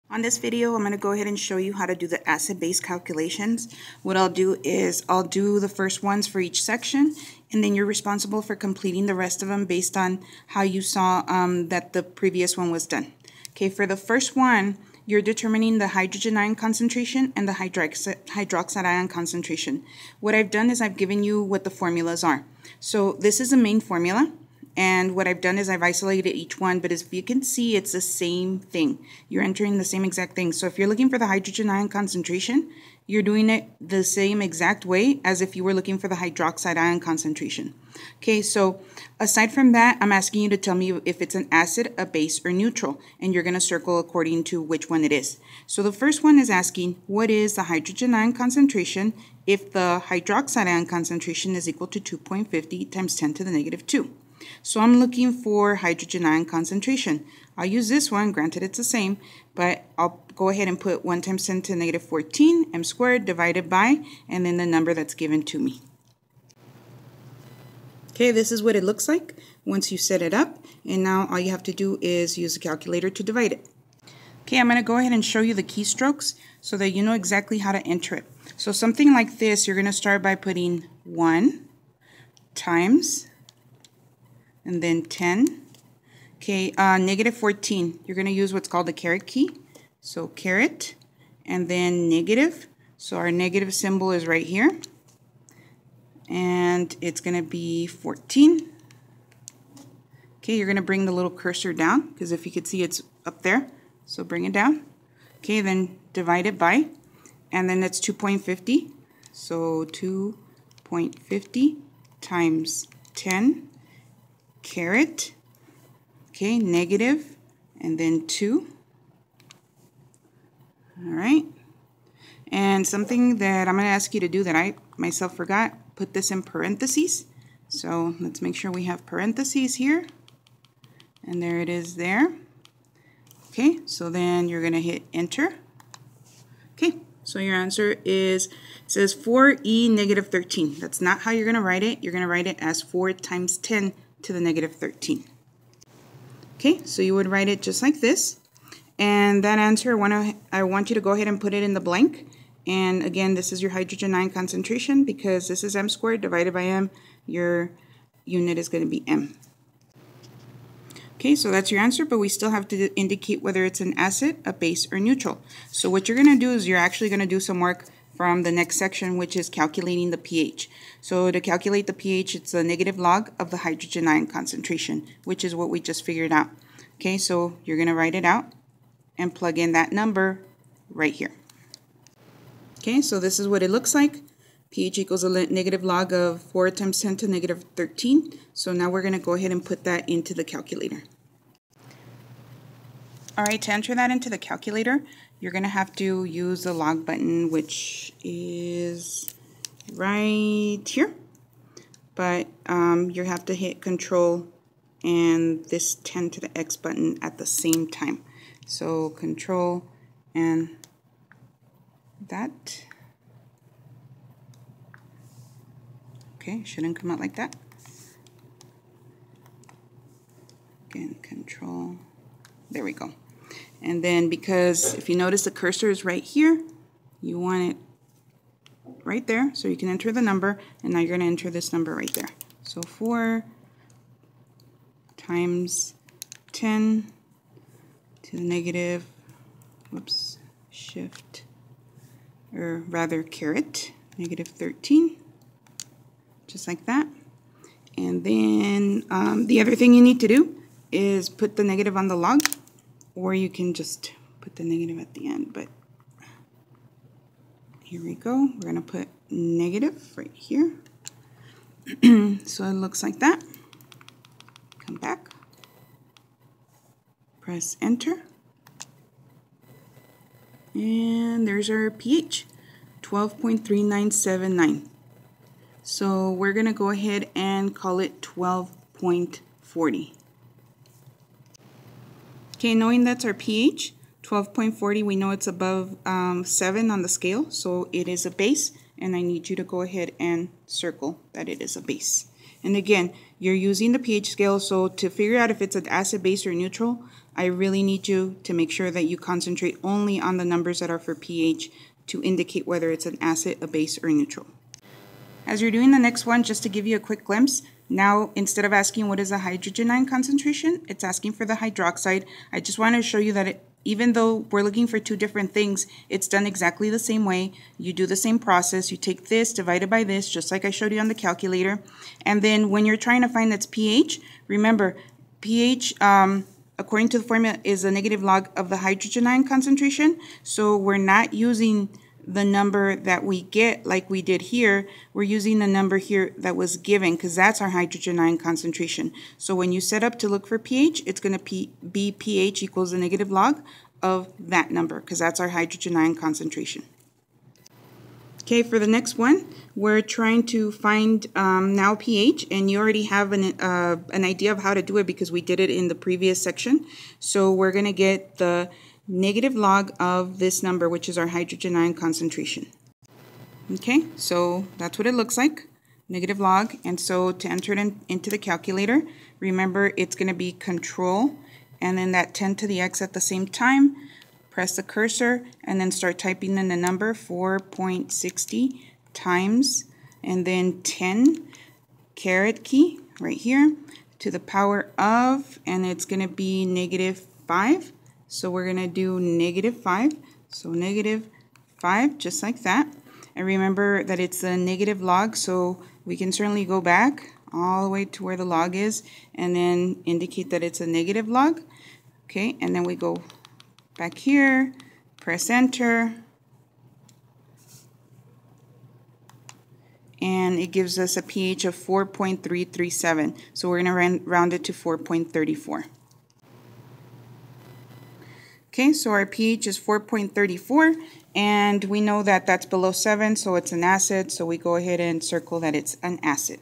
On this video, I'm going to go ahead and show you how to do the acid-base calculations. What I'll do is I'll do the first ones for each section, and then you're responsible for completing the rest of them based on how you saw that the previous one was done. Okay, for the first one, you're determining the hydrogen ion concentration and the hydroxide ion concentration. What I've done is I've given you what the formulas are. So this is the main formula. And what I've done is I've isolated each one, but as you can see, it's the same thing. You're entering the same exact thing. So if you're looking for the hydrogen ion concentration, you're doing it the same exact way as if you were looking for the hydroxide ion concentration. Okay, so aside from that, I'm asking you to tell me if it's an acid, a base, or neutral, and you're going to circle according to which one it is. So the first one is asking, what is the hydrogen ion concentration if the hydroxide ion concentration is equal to 2.50 times 10 to the negative 2? So I'm looking for hydrogen ion concentration. I'll use this one, granted it's the same, but I'll go ahead and put 1 times 10 to the negative 14, m squared divided by, and then the number that's given to me. Okay, this is what it looks like once you set it up, and now all you have to do is use a calculator to divide it. Okay, I'm going to go ahead and show you the keystrokes so that you know exactly how to enter it. So something like this, you're going to start by putting 1 times and then 10. Okay, negative 14. You're going to use what's called the caret key. So caret and then negative. So our negative symbol is right here. And it's going to be 14. Okay, you're going to bring the little cursor down because if you could see it's up there. So bring it down. Okay, then divide it by. And then that's 2.50. So 2.50 times 10. Caret, okay, negative, and then 2. All right. And something that I'm going to ask you to do that I myself forgot, put this in parentheses. So let's make sure we have parentheses here. And there it is there. Okay, so then you're going to hit enter. Okay, so your answer is, it says 4e negative 13. That's not how you're going to write it. You're going to write it as 4 times 10 to the negative 13. Okay, so you would write it just like this. And that answer, I want you to go ahead and put it in the blank. And again, this is your hydrogen ion concentration because this is m squared divided by m. Your unit is going to be m. Okay, so that's your answer, but we still have to indicate whether it's an acid, a base, or neutral. So what you're going to do is you're actually going to do some work from the next section, which is calculating the pH. So to calculate the pH, it's the negative log of the hydrogen ion concentration, which is what we just figured out. Okay, so you're going to write it out and plug in that number right here. Okay, so this is what it looks like. pH equals a negative log of 4 times 10 to the negative 13. So now we're going to go ahead and put that into the calculator. All right, to enter that into the calculator, you're going to have to use the log button, which is right here. But you have to hit Control and this 10 to the X button at the same time. So Control and that. Okay, shouldn't come out like that. Again, Control. There we go. And then because if you notice the cursor is right here, you want it right there so you can enter the number, and now you're going to enter this number right there. So 4 times 10 to the negative, whoops, shift, or rather caret, negative 13, just like that. And then the other thing you need to do is put the negative on the log, or you can just put the negative at the end, but here we go. We're going to put negative right here. So it looks like that. Come back. Press enter. And there's our pH, 12.3979. So we're going to go ahead and call it 12.40. Okay, knowing that's our pH, 12.40, we know it's above 7 on the scale, so it is a base, and I need you to go ahead and circle that it is a base. And again, you're using the pH scale, so to figure out if it's an acid, base, or neutral, I really need you to make sure that you concentrate only on the numbers that are for pH to indicate whether it's an acid, a base, or neutral. As you're doing the next one, just to give you a quick glimpse, now instead of asking what is the hydrogen ion concentration, it's asking for the hydroxide. I just want to show you that even though we're looking for two different things, it's done exactly the same way. You do the same process. You take this divided by this, just like I showed you on the calculator. And then when you're trying to find its pH, remember, pH, according to the formula, is a negative log of the hydrogen ion concentration. So we're not using the number that we get like we did here. We're using the number here that was given because that's our hydrogen ion concentration. So when you set up to look for pH, it's going to be pH equals the negative log of that number because that's our hydrogen ion concentration. Okay, for the next one, we're trying to find now pH, and you already have an idea of how to do it because we did it in the previous section. So we're going to get the negative log of this number, which is our hydrogen ion concentration. Okay, so that's what it looks like, negative log. And so to enter it into the calculator, remember it's going to be control and then that 10 to the x at the same time. Press the cursor and then start typing in the number 4.60 times and then 10 caret key right here to the power of, and it's going to be -5. So we're going to do -5. So -5, just like that. And remember that it's a negative log, so we can certainly go back all the way to where the log is and then indicate that it's a negative log. Okay, and then we go back here, press enter, and it gives us a pH of 4.337. So we're going to round it to 4.34. Okay, so our pH is 4.34, and we know that that's below 7, so it's an acid, so we go ahead and circle that it's an acid.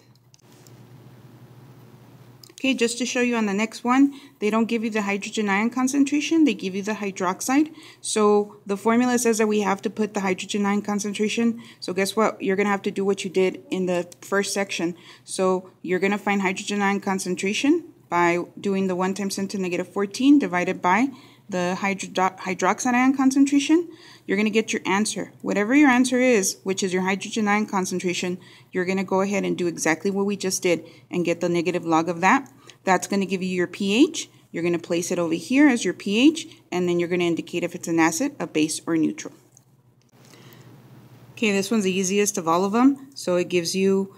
Okay, just to show you on the next one, they don't give you the hydrogen ion concentration, they give you the hydroxide. So the formula says that we have to put the hydrogen ion concentration. So guess what? You're going to have to do what you did in the first section. So you're going to find hydrogen ion concentration by doing the 1 times 10 to the -14 divided by the hydroxide ion concentration. You're going to get your answer. Whatever your answer is, which is your hydrogen ion concentration, you're going to go ahead and do exactly what we just did and get the negative log of that. That's going to give you your pH. You're going to place it over here as your pH, and then you're going to indicate if it's an acid, a base, or neutral. Okay, this one's the easiest of all of them. So it gives you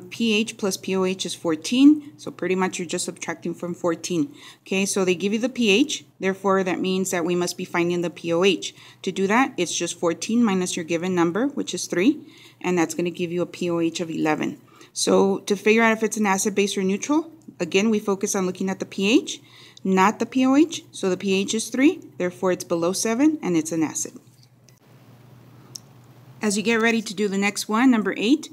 pH plus pOH is 14, so pretty much you're just subtracting from 14. Okay, so they give you the pH, therefore that means that we must be finding the pOH. To do that, it's just 14 minus your given number, which is 3, and that's going to give you a pOH of 11. So to figure out if it's an acid, base, or neutral, again, we focus on looking at the pH, not the pOH. So the pH is 3, therefore it's below 7, and it's an acid. As you get ready to do the next one, number 8,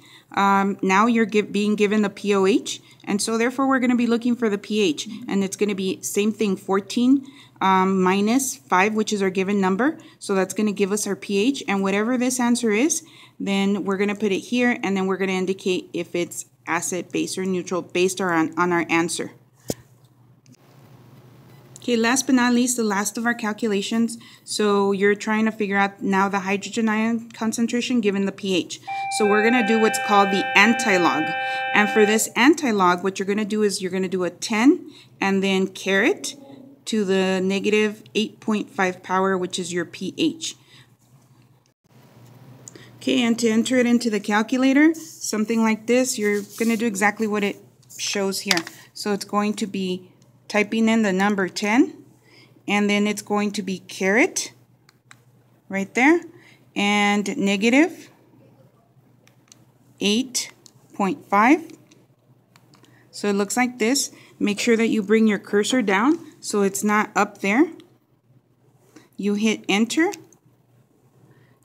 now you're being given the pOH, and so therefore we're going to be looking for the pH, and it's going to be same thing, 14 minus 5, which is our given number, so that's going to give us our pH, and whatever this answer is, then we're going to put it here, and then we're going to indicate if it's acid, base, or neutral based on our answer. Okay, last but not least, the last of our calculations. So you're trying to figure out now the hydrogen ion concentration given the pH. So we're going to do what's called the antilog. And for this antilog, what you're going to do is you're going to do a 10 and then caret to the -8.5 power, which is your pH. Okay, and to enter it into the calculator, something like this, you're going to do exactly what it shows here. So it's going to be typing in the number 10, and then it's going to be caret right there, and -8.5. So it looks like this. Make sure that you bring your cursor down so it's not up there. You hit enter,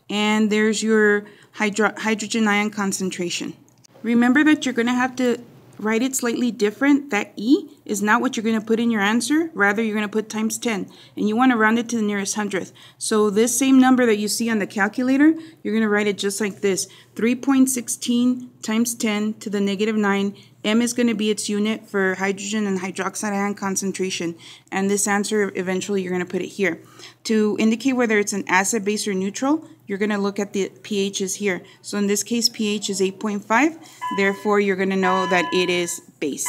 and there's your hydrogen ion concentration. Remember that you're going to have to write it slightly different. That E is not what you're going to put in your answer. Rather, you're going to put times 10. And you want to round it to the nearest hundredth. So this same number that you see on the calculator, you're going to write it just like this. 3.16 times 10 to the negative 9. M is going to be its unit for hydrogen and hydroxide ion concentration. And this answer, eventually, you're going to put it here. To indicate whether it's an acid, base, or neutral, you're going to look at the pHs here. So in this case, pH is 8.5. Therefore, you're going to know that it is base.